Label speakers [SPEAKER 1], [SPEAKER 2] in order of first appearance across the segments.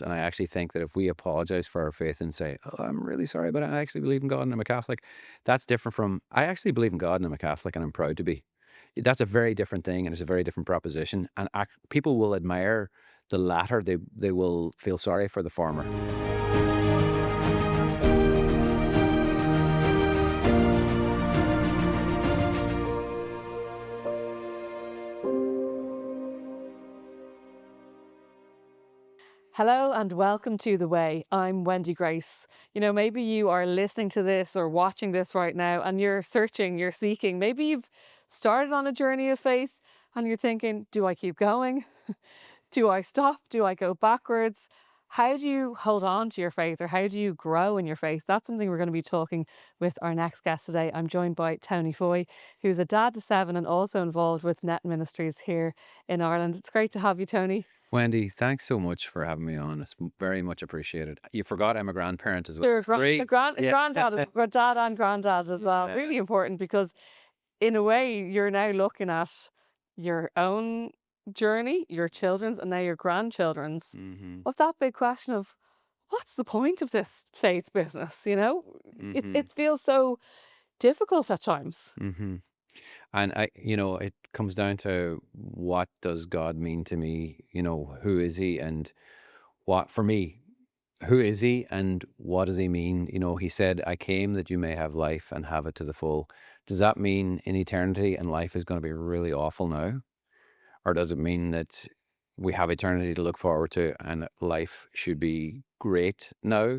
[SPEAKER 1] And I actually think that if we apologize for our faith and say, "Oh, I'm really sorry, but I actually believe in God and I'm a Catholic," that's different from, "I actually believe in God and I'm a Catholic and I'm proud to be." That's a very different thing and it's a very different proposition. And people will admire the latter, they will feel sorry for the former.
[SPEAKER 2] Hello and welcome to The Way. I'm Wendy Grace. Maybe you are listening to this or watching this right now and you're searching, you're seeking. Maybe you've started on a journey of faith and you're thinking, do I keep going? Do I stop? Do I go backwards? How do you hold on to your faith or how do you grow in your faith? That's something we're going to be talking with our next guest today. I'm joined by Tony Foy, who's a dad to seven and also involved with Net Ministries here in Ireland. It's great to have you, Tony.
[SPEAKER 1] Wendy, thanks so much for having me on. It's very much appreciated. You forgot I'm a grandparent as well.
[SPEAKER 2] They're
[SPEAKER 1] It's three. Yeah.
[SPEAKER 2] granddad is dad and granddad as well.
[SPEAKER 1] Yeah.
[SPEAKER 2] Really important because in a way you're now looking at your own journey, your children's, and now your grandchildren's.
[SPEAKER 1] Hmm.
[SPEAKER 2] Of that big question of what's the point of this faith business? It
[SPEAKER 1] Hmm.
[SPEAKER 2] it feels so difficult at times.
[SPEAKER 1] Hmm. And it comes down to, what does God mean to me? Who is he? And what, for me, who is he and what does he mean? He said, I came that you may have life and have it to the full. Does that mean in eternity and life is going to be really awful now? Or does it mean that we have eternity to look forward to and life should be great now,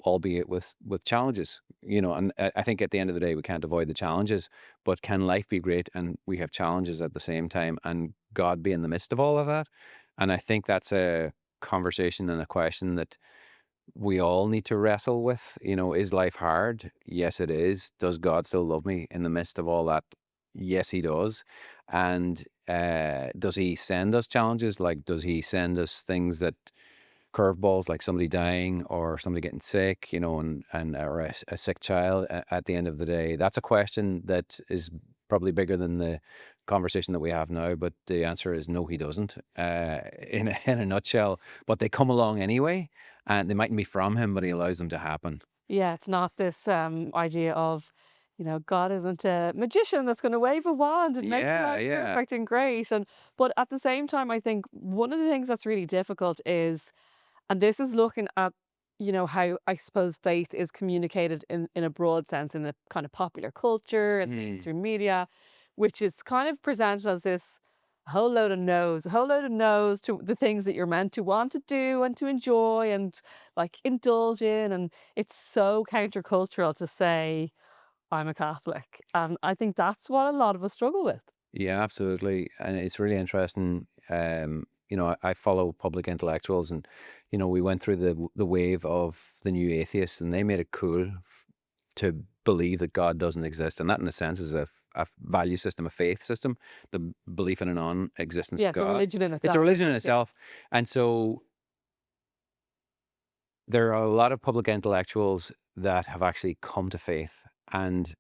[SPEAKER 1] albeit with challenges? And I think at the end of the day, we can't avoid the challenges, but can life be great and we have challenges at the same time and God be in the midst of all of that? And I think that's a conversation and a question that we all need to wrestle with. Is life hard? Yes, it is. Does God still love me in the midst of all that? Yes, he does. And does he send us challenges? Like, does he send us things that, curveballs, like somebody dying or somebody getting sick, and or a sick child at the end of the day? That's a question that is probably bigger than the conversation that we have now. But the answer is no, he doesn't. In a nutshell, but they come along anyway, and they mightn't be from him, but he allows them to happen.
[SPEAKER 2] Yeah, it's not this idea of, God isn't a magician that's going to wave a wand and make your
[SPEAKER 1] Yeah,
[SPEAKER 2] life
[SPEAKER 1] yeah.
[SPEAKER 2] perfect and great. But at the same time, I think one of the things that's really difficult is, and this is looking at, how I suppose faith is communicated in a broad sense in the kind of popular culture and
[SPEAKER 1] Hmm.
[SPEAKER 2] through media, which is kind of presented as this whole load of no's, a whole load of no's to the things that you're meant to want to do and to enjoy and like indulge in. And it's so countercultural to say, I'm a Catholic. And I think that's what a lot of us struggle with.
[SPEAKER 1] Yeah, absolutely. And it's really interesting. I follow public intellectuals, and we went through the wave of the new atheists, and they made it cool to believe that God doesn't exist, and that, in a sense, is a value system, a faith system, the belief in a non-existence
[SPEAKER 2] Yeah,
[SPEAKER 1] of
[SPEAKER 2] it's a
[SPEAKER 1] God.
[SPEAKER 2] religion in
[SPEAKER 1] It's a
[SPEAKER 2] itself.
[SPEAKER 1] religion in
[SPEAKER 2] Yeah.
[SPEAKER 1] itself, and so there are a lot of public intellectuals that have actually come to faith. And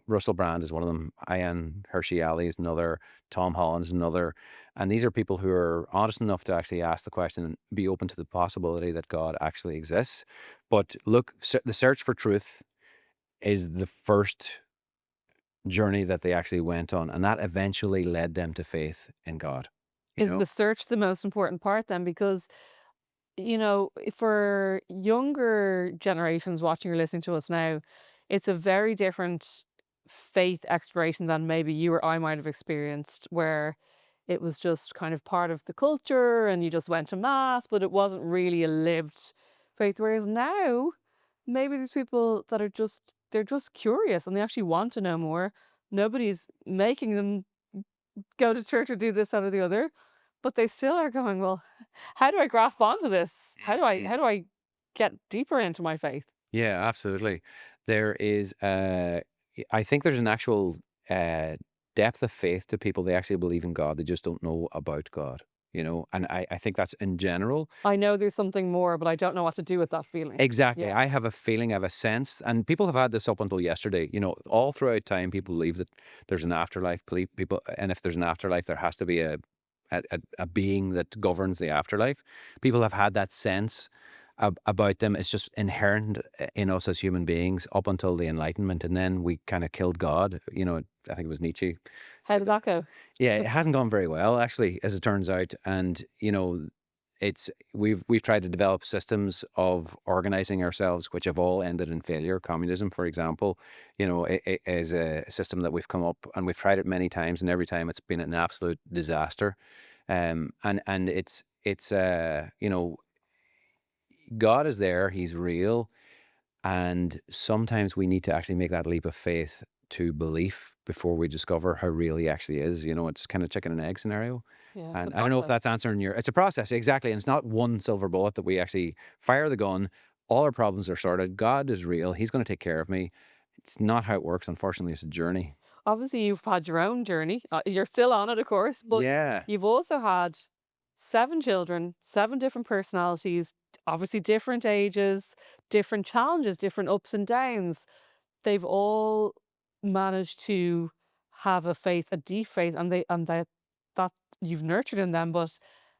[SPEAKER 1] Russell Brand is one of them. Ian Hershey Ali is another. Tom Holland is another. And these are people who are honest enough to actually ask the question and be open to the possibility that God actually exists. But look, the search for truth is the first journey that they actually went on, and that eventually led them to faith in God. you
[SPEAKER 2] Is
[SPEAKER 1] know
[SPEAKER 2] the search the most important part then? Because for younger generations watching or listening to us now, it's a very different faith exploration than maybe you or I might have experienced, where it was just kind of part of the culture and you just went to mass, but it wasn't really a lived faith. Whereas now, maybe these people that are they're just curious and they actually want to know more. Nobody's making them go to church or do this, that, or the other, but they still are going, well, how do I grasp onto this?
[SPEAKER 1] Mhm.
[SPEAKER 2] How do I get deeper into my faith?
[SPEAKER 1] Yeah, absolutely. There is, I think there's an actual uh, depth of faith to people. They actually believe in God. They just don't know about God, and I think that's in general.
[SPEAKER 2] I know there's something more, but I don't know what to do with that feeling.
[SPEAKER 1] Exactly.
[SPEAKER 2] Yeah.
[SPEAKER 1] I have a feeling, I have a sense, and people have had this up until yesterday. All throughout time, people believe that there's an afterlife. People, and if there's an afterlife, there has to be a being that governs the afterlife. People have had that sense about them. It's just inherent in us as human beings up until the Enlightenment, and then we kind of killed God. I think it was Nietzsche
[SPEAKER 2] How
[SPEAKER 1] said
[SPEAKER 2] did
[SPEAKER 1] that.
[SPEAKER 2] that go?
[SPEAKER 1] Yeah, it hasn't gone very well actually, as it turns out, and we've tried to develop systems of organizing ourselves, which have all ended in failure. Communism, for example, is a system that we've come up, and we've tried it many times, and every time it's been an absolute disaster. And God is there, He's real, and sometimes we need to actually make that leap of faith to belief before we discover how real He actually is. It's kind of chicken and egg scenario.
[SPEAKER 2] Yeah, it's a
[SPEAKER 1] And I don't know if
[SPEAKER 2] process.
[SPEAKER 1] that's answering it's a process, exactly. And it's not one silver bullet that we actually fire the gun, all our problems are sorted. God is real. He's going to take care of me. It's not how it works. Unfortunately, it's a journey.
[SPEAKER 2] Obviously, you've had your own journey. You're still on it, of course, but
[SPEAKER 1] Yeah.
[SPEAKER 2] you've also had 7 children, 7 different personalities, obviously different ages, different challenges, different ups and downs. They've all managed to have a faith, a deep faith, and that you've nurtured in them. But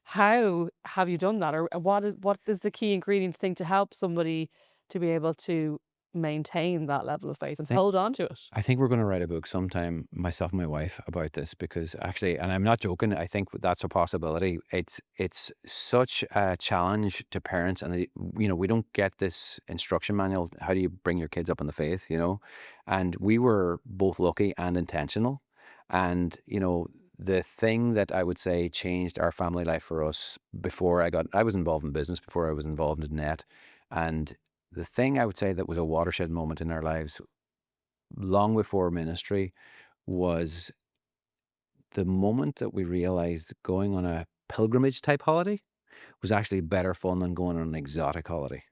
[SPEAKER 2] how have you done that, or what is the key ingredient thing to help somebody to be able to maintain that level of faith and
[SPEAKER 1] I
[SPEAKER 2] hold on to it?
[SPEAKER 1] I think we're going to write a book sometime, myself and my wife, about this because actually, and I'm not joking, I think that's a possibility. It's such a challenge to parents, and we don't get this instruction manual. How do you bring your kids up in the faith? And we were both lucky and intentional, and the thing that I would say changed our family life for us before I was involved in business before I was involved in net, and the thing I would say that was a watershed moment in our lives long before ministry was the moment that we realized going on a pilgrimage type holiday was actually better fun than going on an exotic holiday.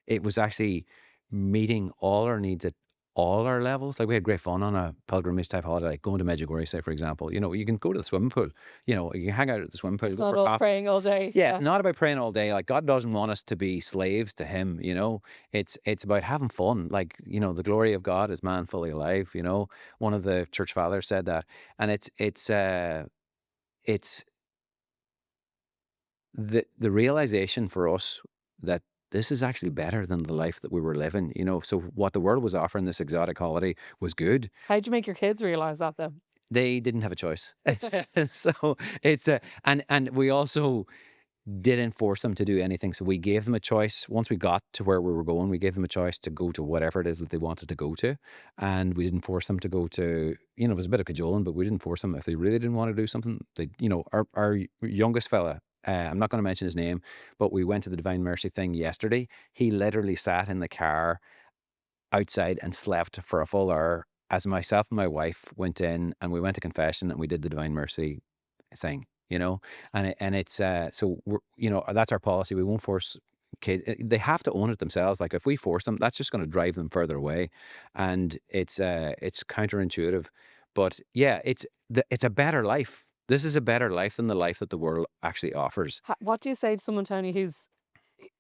[SPEAKER 1] It was actually meeting all our needs at all our levels. Like, we had great fun on a pilgrimage type holiday, like going to Medjugorje, say, for example. You can go to the swimming pool, you can hang out at the swimming pool,
[SPEAKER 2] It's
[SPEAKER 1] go
[SPEAKER 2] not
[SPEAKER 1] for
[SPEAKER 2] all
[SPEAKER 1] coffees.
[SPEAKER 2] praying all day.
[SPEAKER 1] Yeah, it's
[SPEAKER 2] Yeah.
[SPEAKER 1] not about praying all day. Like, God doesn't want us to be slaves to Him. It's about having fun. Like, the glory of God is man fully alive. One of the church fathers said that. And it's the realization for us that this is actually better than the life that we were living. So what the world was offering, this exotic holiday, was good.
[SPEAKER 2] How'd you make your kids realize that then?
[SPEAKER 1] They didn't have a choice. So it's a and we also didn't force them to do anything. So we gave them a choice. Once we got to where we were going, we gave them a choice to go to whatever it is that they wanted to go to. And we didn't force them to go to, it was a bit of cajoling, but we didn't force them. If they really didn't want to do something, our youngest fella, I'm not going to mention his name, but we went to the Divine Mercy thing yesterday. He literally sat in the car outside and slept for a full hour as myself and my wife went in and we went to confession and we did the Divine Mercy thing. So that's our policy. We won't force kids. They have to own it themselves. Like, if we force them, that's just going to drive them further away, and it's counterintuitive. But yeah, it's a better life. This is a better life than the life that the world actually offers.
[SPEAKER 2] What do you say to someone, Tony,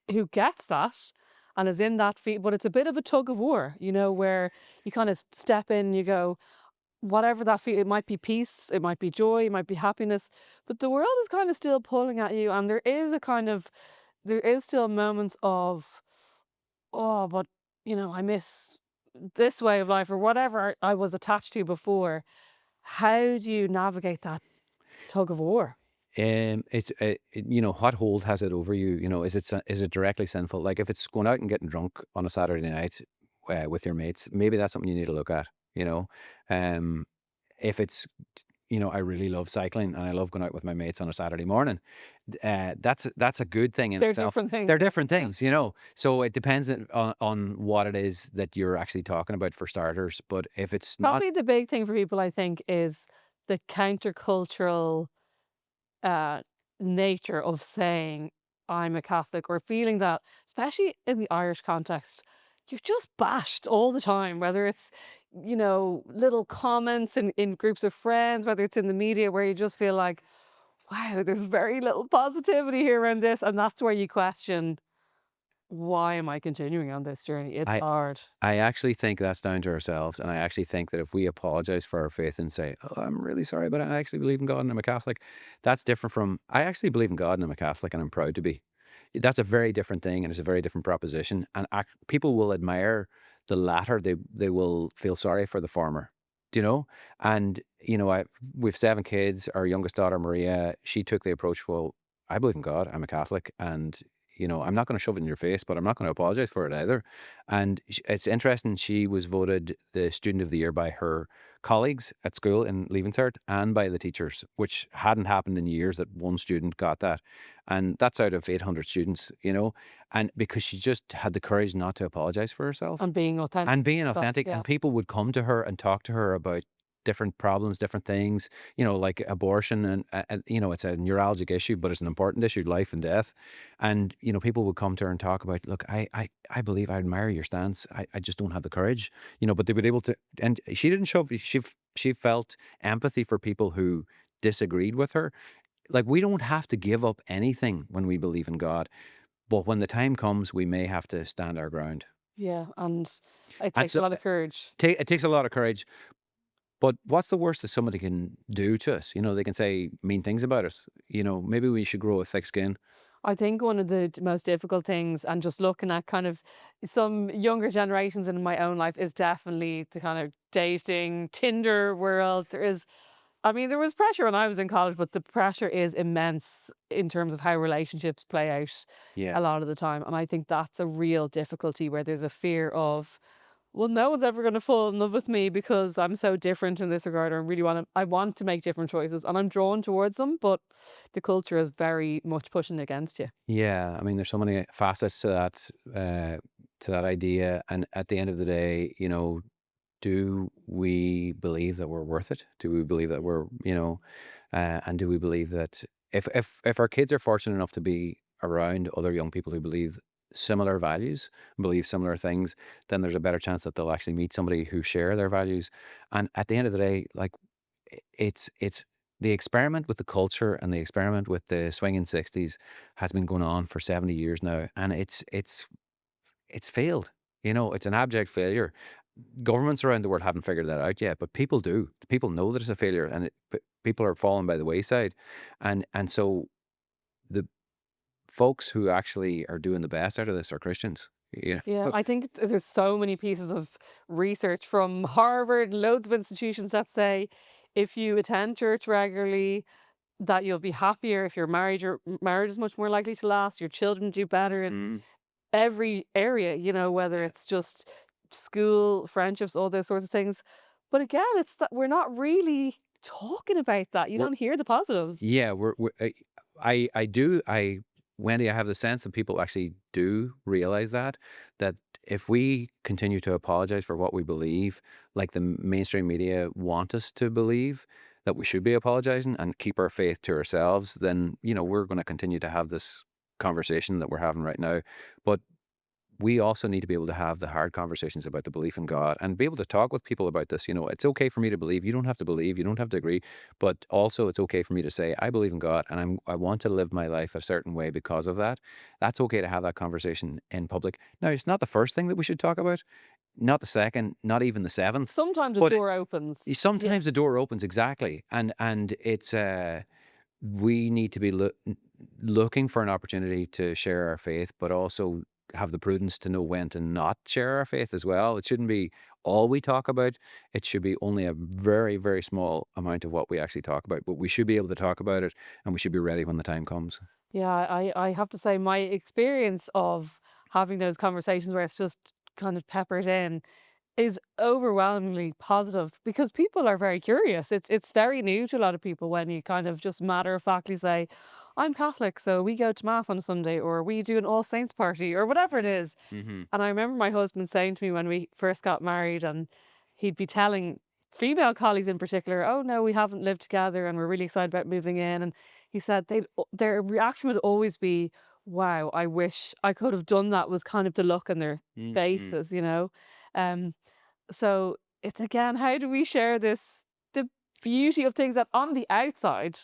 [SPEAKER 2] who gets that and is in that but it's a bit of a tug of war, where you kind of step in, you go, whatever that feel, it might be peace, it might be joy, it might be happiness, but the world is kind of still pulling at you, and there is still moments of, oh, but I miss this way of life or whatever I was attached to before. How do you navigate that tug of war?
[SPEAKER 1] What hold has it over you? Is it directly sinful? Like, if it's going out and getting drunk on a Saturday night with your mates, maybe that's something you need to look at. You know, um, if it's I really love cycling and I love going out with my mates on a Saturday morning. That's a good thing in
[SPEAKER 2] They're
[SPEAKER 1] itself.
[SPEAKER 2] different things.
[SPEAKER 1] They're different
[SPEAKER 2] Yeah.
[SPEAKER 1] things. So it depends on what it is that you're actually talking about for starters. But if it's not,
[SPEAKER 2] Probably the big thing for people, I think, is the countercultural uh, nature of saying I'm a Catholic, or feeling that, especially in the Irish context, you're just bashed all the time, whether it's, little comments in groups of friends, whether it's in the media, where you just feel like, wow, there's very little positivity here around this. And that's where you question, why am I continuing on this journey? It's
[SPEAKER 1] I
[SPEAKER 2] hard.
[SPEAKER 1] I actually think that's down to ourselves, and I actually think that if we apologize for our faith and say, "Oh, I'm really sorry, but I actually believe in God and I'm a Catholic," that's different from, "I actually believe in God and I'm a Catholic and I'm proud to be." That's a very different thing, and it's a very different proposition, and people will admire the latter, they will feel sorry for the former, do you know? And, we've 7 kids. Our youngest daughter, Maria, she took the approach, "Well, I believe in God, I'm a Catholic, and, I'm not gonna shove it in your face, but I'm not gonna apologize for it either." And it's interesting, she was voted the Student of the Year by her colleagues at school in Leaving Cert and by the teachers, which hadn't happened in years that one student got that. And that's out of 800 students. And because she just had the courage not to apologize for herself
[SPEAKER 2] And being authentic
[SPEAKER 1] and being
[SPEAKER 2] with yourself.
[SPEAKER 1] authentic,
[SPEAKER 2] Yeah.
[SPEAKER 1] and people would come to her and talk to her about different problems, different things, like abortion, and it's a neuralgic issue, but it's an important issue, life and death. And people would come to her and talk about, look, I believe, I admire your stance. I just don't have the courage, but they would able to. And she didn't show, she felt empathy for people who disagreed with her. Like, we don't have to give up anything when we believe in God, but when the time comes, we may have to stand our ground.
[SPEAKER 2] Yeah. And it
[SPEAKER 1] And
[SPEAKER 2] takes a
[SPEAKER 1] so
[SPEAKER 2] lot of courage.
[SPEAKER 1] it takes a lot of courage. But what's the worst that somebody can do to us? They can say mean things about us. Maybe we should grow a thick skin.
[SPEAKER 2] I think one of the most difficult things, and just looking at kind of some younger generations in my own life, is definitely the kind of dating Tinder world. I mean, there was pressure when I was in college, but the pressure is immense in terms of how relationships play out
[SPEAKER 1] Yeah.
[SPEAKER 2] a lot of the time. And I think that's a real difficulty where there's a fear of, well, no one's ever going to fall in love with me because I'm so different in this regard. I want to make different choices and I'm drawn towards them, but the culture is very much pushing against you.
[SPEAKER 1] Yeah. I mean, there's so many facets to that idea. And at the end of the day, do we believe that we're worth it? Do we believe that and do we believe that if our kids are fortunate enough to be around other young people who believe similar values, believe similar things, then there's a better chance that they'll actually meet somebody who share their values. And at the end of the day, like, it's the experiment with the culture and the experiment with the swinging 60s has been going on for 70 years now, and it's failed. It's an abject failure. Governments around the world haven't figured that out yet, but people do. People know that it's a failure, and people are falling by the wayside, and so the folks who actually are doing the best out of this are Christians.
[SPEAKER 2] Yeah, I think there's so many pieces of research from Harvard, loads of institutions that say if you attend church regularly, that you'll be happier. If you're married, your marriage is much more likely to last. Your children do better in
[SPEAKER 1] Mm,
[SPEAKER 2] every area, whether
[SPEAKER 1] yeah.
[SPEAKER 2] it's just school, friendships, all those sorts of things. But again, it's that we're not really talking about that. You
[SPEAKER 1] We're
[SPEAKER 2] don't hear the positives.
[SPEAKER 1] Yeah, I do, Wendy, I have the sense that people actually do realize that if we continue to apologize for what we believe, like the mainstream media want us to believe that we should be apologizing and keep our faith to ourselves, then, we're going to continue to have this conversation that we're having right now. But we also need to be able to have the hard conversations about the belief in God and be able to talk with people about this. It's okay for me to believe. You don't have to believe. You don't have to agree. But also, it's okay for me to say, I believe in God and I want to live my life a certain way because of that. That's okay to have that conversation in public. Now, it's not the first thing that we should talk about, not the second, not even the seventh.
[SPEAKER 2] Sometimes a
[SPEAKER 1] But
[SPEAKER 2] door opens. Yeah.
[SPEAKER 1] sometimes the door opens, exactly. And it's, we need to be looking for an opportunity to share our faith, but also have the prudence to know when to not share our faith as well. It shouldn't be all we talk about. It should be only a very, very small amount of what we actually talk about, but we should be able to talk about it and we should be ready when the time comes.
[SPEAKER 2] Yeah, I have to say my experience of having those conversations where it's just kind of peppered in is overwhelmingly positive because people are very curious. It's very new to a lot of people when you kind of just matter of factly say, "I'm Catholic, so we go to mass on a Sunday," or "We do an All Saints party," or whatever it is.
[SPEAKER 1] Hmm.
[SPEAKER 2] And I remember my husband saying to me when we first got married, and he'd be telling female colleagues in particular, "Oh no, we haven't lived together, and we're really excited about moving in." And he said their reaction would always be, "Wow, I wish I could have done that." Was kind of the look on their
[SPEAKER 1] Hmm.
[SPEAKER 2] faces. Um, so it's again, how do we share the beauty of things that on the outside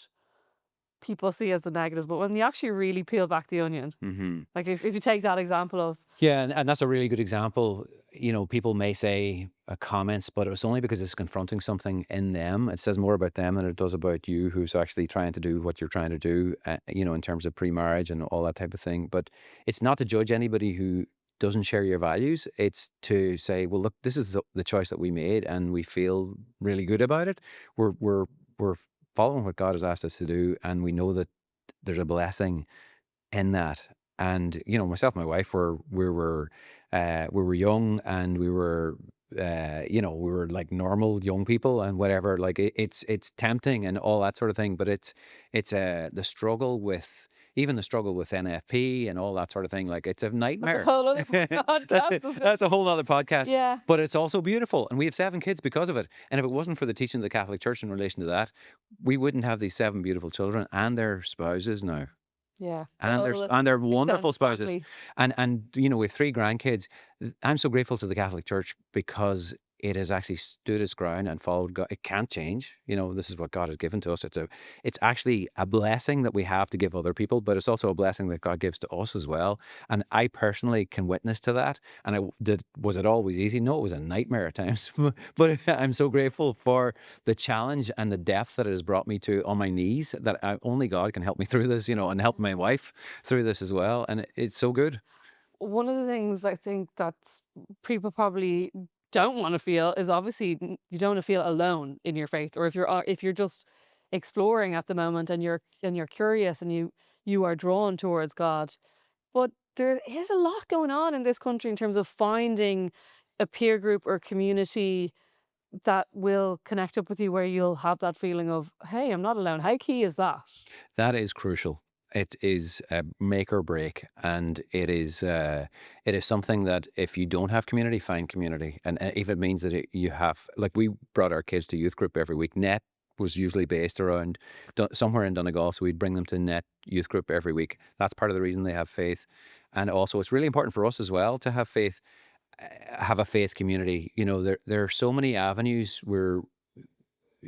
[SPEAKER 2] people see as the negative, but when you actually really peel back the onion,
[SPEAKER 1] Hmm.
[SPEAKER 2] like if you take that example of,
[SPEAKER 1] Yeah, and that's a really good example. People may say comments, but it's only because it's confronting something in them. It says more about them than it does about you, who's actually trying to do what you're trying to do, in terms of pre-marriage and all that type of thing. But it's not to judge anybody who doesn't share your values. It's to say, well, look, this is the choice that we made, and we feel really good about it. We're following what God has asked us to do, and we know that there's a blessing in that. And myself and my wife we were young, and we were like normal young people and whatever. Like it's tempting and all that sort of thing, but it's the struggle with even the struggle with NFP and all that sort of thing. Like it's a
[SPEAKER 2] that's a
[SPEAKER 1] nightmare.
[SPEAKER 2] whole other podcast, isn't it?
[SPEAKER 1] That's a whole other podcast.
[SPEAKER 2] Yeah.
[SPEAKER 1] But it's also beautiful, and we have 7 kids because of it. And if it wasn't for the teaching of the Catholic Church in relation to that, we wouldn't have these 7 beautiful children and their spouses now.
[SPEAKER 2] Yeah.
[SPEAKER 1] And
[SPEAKER 2] Well,
[SPEAKER 1] they're
[SPEAKER 2] excellent
[SPEAKER 1] wonderful spouses.
[SPEAKER 2] family.
[SPEAKER 1] And we have 3 grandkids. I'm so grateful to the Catholic Church because it has actually stood its ground and followed God. It can't change. This is what God has given to us. It's actually a blessing that we have to give other people, but it's also a blessing that God gives to us as well. And I personally can witness to that. And was it always easy? No, it was a nightmare at times. But I'm so grateful for the challenge and the depth that it has brought me to on my knees, that only God can help me through this, and help my wife through this as well. And it's so good.
[SPEAKER 2] One of the things I think that people probably don't want to feel is obviously you don't want to feel alone in your faith, or if you're just exploring at the moment and you're curious and you are drawn towards God. But there is a lot going on in this country in terms of finding a peer group or community that will connect up with you, where you'll have that feeling of, hey, I'm not alone. How key is that?
[SPEAKER 1] That is crucial. It is make or break, and it is something that if you don't have community, find community, and if it means that you have, like, we brought our kids to youth group every week. Net was usually based around somewhere in Donegal, so we'd bring them to Net youth group every week. That's part of the reason they have faith, and also it's really important for us as well to have faith, have a faith community. There are so many avenues where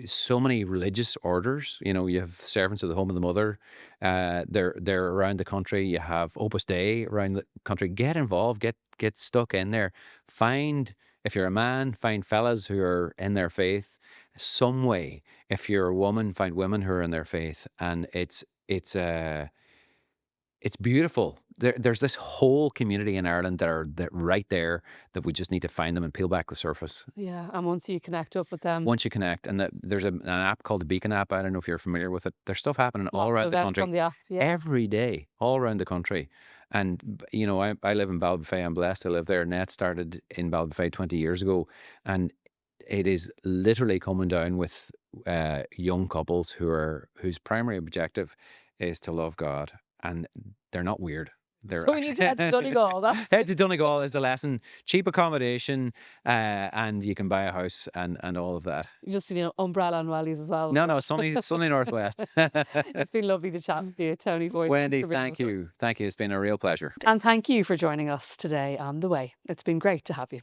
[SPEAKER 1] so many religious orders. You have Servants of the Home of the Mother. They're around the country. You have Opus Dei around the country. Get involved. Get stuck in there. If you're a man, find fellas who are in their faith some way. If you're a woman, find women who are in their faith. And it's beautiful. There's this whole community in Ireland that right there, that we just need to find them and peel back the surface.
[SPEAKER 2] Yeah, and once you connect up with them,
[SPEAKER 1] Once you connect, and there's an app called the Beacon app. I don't know if you're familiar with it. There's stuff happening all
[SPEAKER 2] lots
[SPEAKER 1] around
[SPEAKER 2] of
[SPEAKER 1] the
[SPEAKER 2] events
[SPEAKER 1] country
[SPEAKER 2] on the app. Yeah.
[SPEAKER 1] every day, all around the country. And I live in Ballybofey. I'm blessed to live there. Net started in Ballybofey 20 years ago, and it is literally coming down with young couples whose primary objective is to love God, and they're not weird. They're
[SPEAKER 2] We need to head to Donegal. That's
[SPEAKER 1] Head to Donegal is the lesson. Cheap accommodation, and you can buy a house and all of that.
[SPEAKER 2] just, umbrella and wellies as well.
[SPEAKER 1] No, sunny northwest.
[SPEAKER 2] It's been lovely to chat with you, Tony Voigt.
[SPEAKER 1] Wendy,
[SPEAKER 2] for being
[SPEAKER 1] thank
[SPEAKER 2] with us.
[SPEAKER 1] you. Thank you. It's been a real pleasure.
[SPEAKER 2] And thank you for joining us today on The Way. It's been great to have you.